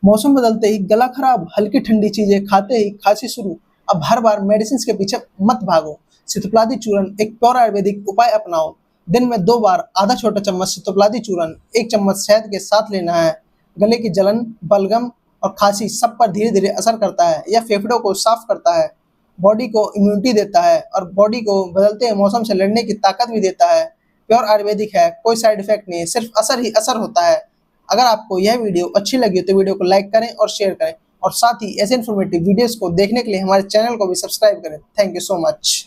मौसम बदलते ही गला खराब, हल्की ठंडी चीजें खाते ही खांसी शुरू। अब हर बार मेडिसिन के पीछे मत भागो। सितोप्लादी चूर्ण एक प्योर आयुर्वेदिक उपाय अपनाओ। दिन में 2 बार आधा छोटा चम्मच सितोप्लादी चूर्ण 1 चम्मच शहद के साथ लेना है। गले की जलन, बलगम और खांसी सब पर धीरे-धीरे असर करता है। यह फेफड़ों को साफ करता है, बॉडी को इम्यूनिटी देता है और बॉडी को बदलते मौसम से लड़ने की ताकत भी देता है। प्योर आयुर्वेदिक है, कोई साइड इफेक्ट नहीं है, सिर्फ असर ही असर होता है। अगर आपको यह वीडियो अच्छी लगी हो तो वीडियो को लाइक करें और शेयर करें और साथ ही ऐसे इन्फॉर्मेटिव वीडियोस को देखने के लिए हमारे चैनल को भी सब्सक्राइब करें। Thank you so much.